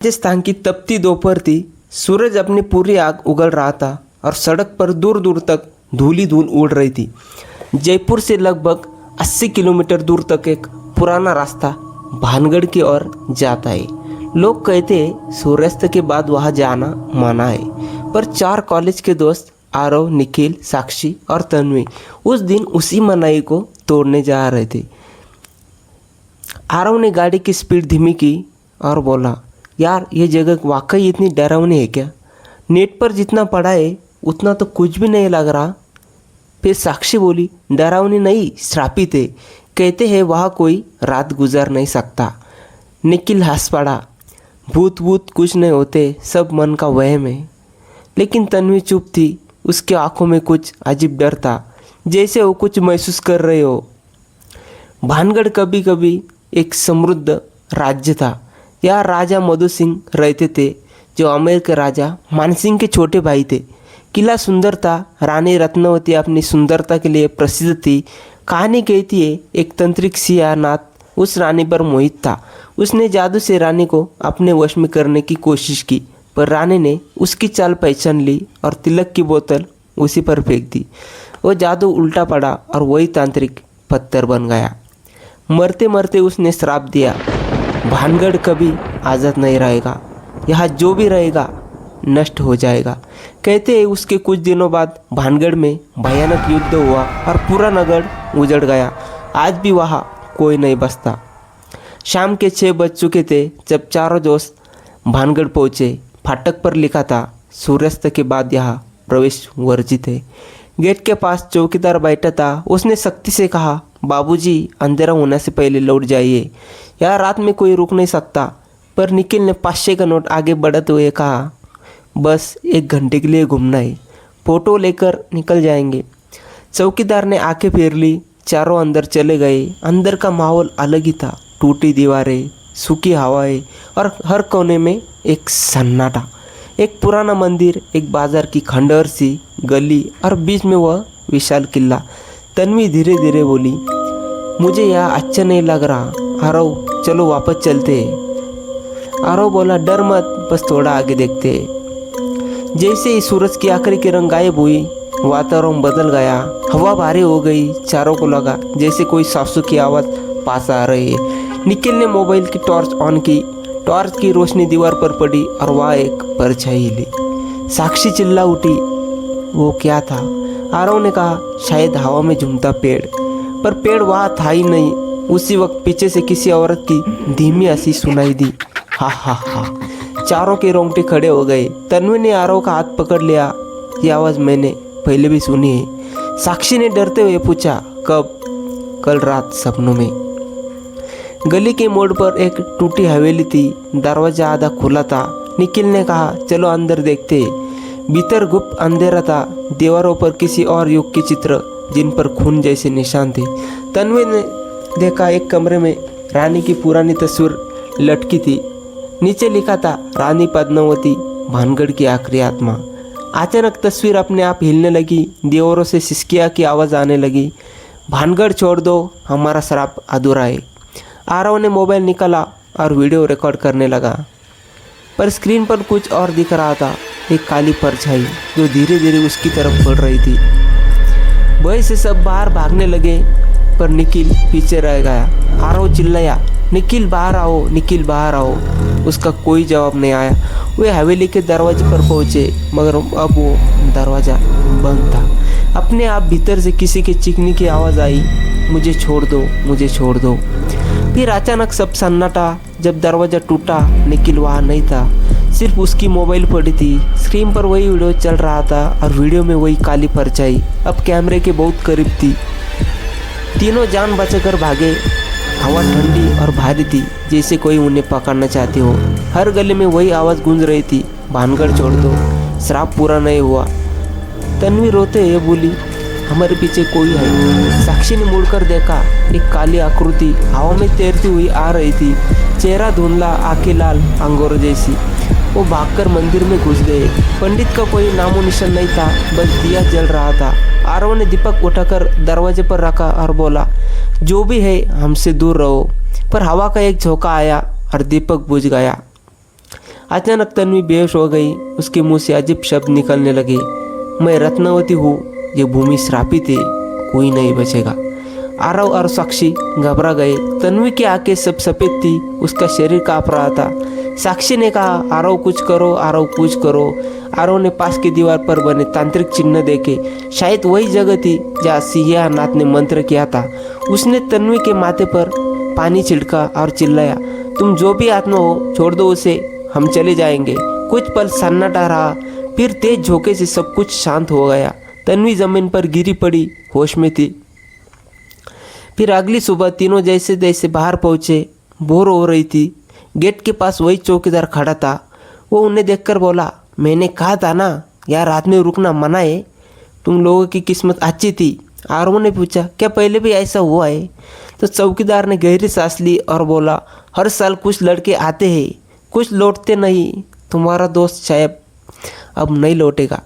राजस्थान की तपती दोपहर थी। सूरज अपनी पूरी आग उगल रहा था और सड़क पर दूर दूर तक धूली धूल उड़ रही थी। जयपुर से लगभग 80 किलोमीटर दूर तक एक पुराना रास्ता भानगढ़ की ओर जाता है। लोग कहते हैं सूर्यास्त के बाद वहाँ जाना माना है, पर 4 कॉलेज के दोस्त आरव, निखिल, साक्षी और तन्वी उस दिन उसी मनाही को तोड़ने जा रहे थे। आरव ने गाड़ी की स्पीड धीमी की और बोला, यार ये जगह वाकई इतनी डरावनी है क्या? नेट पर जितना पढ़ा है उतना तो कुछ भी नहीं लग रहा। फिर साक्षी बोली, डरावनी नहीं, श्रापित है। कहते हैं वहाँ कोई रात गुजार नहीं सकता। निखिल हंस पड़ा, भूत भूत कुछ नहीं होते, सब मन का वहम है। लेकिन तन्वी चुप थी, उसके आंखों में कुछ अजीब डर था, जैसे वो कुछ महसूस कर रहे हो। भानगढ़ कभी कभी एक समृद्ध राज्य था। यहाँ राजा मधु सिंह रहते थे, जो अमेर के राजा मानसिंह के छोटे भाई थे। किला सुंदर था। रानी रत्नवती अपनी सुंदरता के लिए प्रसिद्ध थी। कहानी कहती है एक तंत्रिक सियानाथ उस रानी पर मोहित था। उसने जादू से रानी को अपने वश में करने की कोशिश की, पर रानी ने उसकी चाल पहचान ली और तिलक की बोतल उसी पर फेंक दी। वो जादू उल्टा पड़ा और वही तांत्रिक पत्थर बन गया। मरते मरते उसने श्राप दिया, भानगढ़ कभी आज़ाद नहीं रहेगा, यहाँ जो भी रहेगा नष्ट हो जाएगा। कहते हैं उसके कुछ दिनों बाद भानगढ़ में भयानक युद्ध हुआ और पूरा नगर उजड़ गया। आज भी वहाँ कोई नहीं बसता। शाम के 6 बज चुके थे जब चारों दोस्त भानगढ़ पहुँचे। फाटक पर लिखा था, सूर्यास्त के बाद यहाँ प्रवेश वर्जित है। गेट के पास चौकीदार बैठा था। उसने सख्ती से कहा, बाबूजी, अंधेरा होने से पहले लौट जाइए, यहाँ रात में कोई रुक नहीं सकता। पर निखिल ने 500 का नोट आगे बढ़ते हुए कहा, बस 1 घंटे के लिए घूमना है, फ़ोटो लेकर निकल जाएंगे। चौकीदार ने आंखें फेर ली। चारों अंदर चले गए। अंदर का माहौल अलग ही था। टूटी दीवारें, सूखी हवाएं और हर कोने में एक सन्नाटा। एक पुराना मंदिर, एक बाजार की खंडहर सी गली और बीच में वह विशाल किला। तन्वी धीरे धीरे बोली, मुझे यहाँ अच्छा नहीं लग रहा। आरव, चलो वापस चलते हैं। आरव बोला, डर मत, बस थोड़ा आगे देखते हैं। जैसे ही सूरज की आखिरी किरण गायब हुई, वातावरण बदल गया। हवा भारी हो गई। चारों को लगा जैसे कोई सासू की आवाज़ पास आ रही है। निखिल ने मोबाइल की टॉर्च ऑन की। टॉर्च की रोशनी दीवार पर पड़ी और वहाँ एक परछाई हिली। साक्षी चिल्ला उठी, वो क्या था? आरव ने कहा, शायद हवा में झूमता पेड़। पर पेड़ वहाँ था ही नहीं। उसी वक्त पीछे से किसी औरत की धीमी हंसी सुनाई दी। हा हा हा। चारों के रोंगटे खड़े हो गए। तन्वी ने आरव का हाथ पकड़ लिया। ये आवाज़ मैंने पहले भी सुनी है। साक्षी ने डरते हुए पूछा, कब? कल रात सपनों में। गली के मोड़ पर एक टूटी हवेली थी। दरवाजा आधा खुला था। निखिल ने कहा, चलो अंदर देखते हैं। भीतर गुप्त अंधेरा था। दीवारों पर किसी और युग के चित्र, जिन पर खून जैसे निशान थे। तन्वी ने देखा एक कमरे में रानी की पुरानी तस्वीर लटकी थी। नीचे लिखा था, रानी पद्मावती, भानगढ़ की आखिरी आत्मा। अचानक तस्वीर अपने आप हिलने लगी। दीवारों से सिसकिया की आवाज़ आने लगी, भानगढ़ छोड़ दो, हमारा श्राप अधूरा है। आरव ने मोबाइल निकाला और वीडियो रिकॉर्ड करने लगा, पर स्क्रीन पर कुछ और दिख रहा था। एक काली परछाई जो धीरे धीरे उसकी तरफ बढ़ रही थी। भय से सब बाहर भागने लगे, पर निखिल पीछे रह गया। आरव चिल्लाया, निखिल बाहर आओ, निखिल बाहर आओ। उसका कोई जवाब नहीं आया। वे हवेली के दरवाजे पर पहुंचे, मगर अब वो दरवाज़ा बंद था। अपने आप भीतर से किसी के चीखने की आवाज़ आई, मुझे छोड़ दो, मुझे छोड़ दो। फिर अचानक सब सन्नाटा। जब दरवाज़ा टूटा, निखिल वहाँ नहीं था। सिर्फ उसकी मोबाइल पड़ी थी। स्क्रीन पर वही वीडियो चल रहा था और वीडियो में वही काली परछाई अब कैमरे के बहुत करीब थी। तीनों जान बचाकर भागे। हवा ठंडी और भारी थी, जैसे कोई उन्हें पकड़ना चाहते हो। हर गली में वही आवाज़ गूंज रही थी, भानगढ़ छोड़ दो, श्राप पूरा नहीं हुआ। तन्वी रोते हुए बोली, हमारे पीछे कोई है। साक्षी ने मुड़कर देखा। एक काली आकृति हवा में तैरती हुई आ रही थी। चेहरा धुंधला, आंखें लाल अंगूर जैसी। वो भागकर मंदिर में घुस गए। पंडित का कोई नामो निशान नहीं था, बस दिया जल रहा था। आरव ने दीपक उठाकर दरवाजे पर रखा और बोला, जो भी है हमसे दूर रहो। पर हवा का एक झोंका आया और दीपक बुझ गया। अचानक तन्वी बेहोश हो गई। उसके मुंह से अजीब शब्द निकलने लगे। मैं रत्नावती हूँ, ये भूमि श्रापित है, कोई नहीं बचेगा। आरव और साक्षी घबरा गए। तन्वी की आंखें सब सफ़ेद थी, उसका शरीर काँप रहा था। साक्षी ने कहा, आरव कुछ करो, आरव कुछ करो। आरव ने पास की दीवार पर बने तांत्रिक चिन्ह देखे। शायद वही जगह थी जहाँ सिंहनाथ ने मंत्र किया था। उसने तन्वी के माथे पर पानी छिड़का और चिल्लाया, तुम जो भी आत्मा हो छोड़ दो उसे, हम चले जाएंगे। कुछ पल सन्नाटा रहा, फिर तेज झोंके से सब कुछ शांत हो गया। तन्वी जमीन पर गिरी पड़ी, होश में थी। फिर अगली सुबह तीनों जैसे तैसे बाहर पहुंचे। बोर हो रही थी। गेट के पास वही चौकीदार खड़ा था। वो उन्हें देखकर बोला, मैंने कहा था ना यार, रात में रुकना मना है। तुम लोगों की किस्मत अच्छी थी। आरव ने पूछा, क्या पहले भी ऐसा हुआ है? तो चौकीदार ने गहरी सांस ली और बोला, हर साल कुछ लड़के आते हैं, कुछ लौटते नहीं। तुम्हारा दोस्त शायद अब नहीं लौटेगा।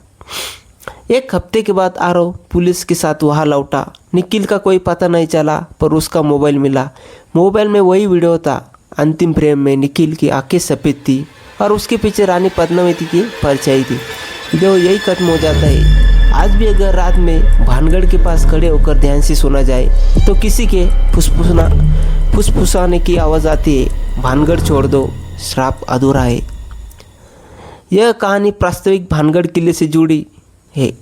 एक हफ्ते के बाद आरव पुलिस के साथ वहाँ लौटा। निखिल का कोई पता नहीं चला, पर उसका मोबाइल मिला। मोबाइल में वही वीडियो था। अंतिम फ्रेम में निखिल की आंखें सफ़ेद थी और उसके पीछे रानी पद्मावती की परछाई थी। वीडियो यही खत्म हो जाता है। आज भी अगर रात में भानगढ़ के पास खड़े होकर ध्यान से सुना जाए तो किसी के फुसफुसाने की आवाज़ आती है, भानगढ़ छोड़ दो, श्राप अधूरा है। यह कहानी वास्तविक भानगढ़ किले से जुड़ी है।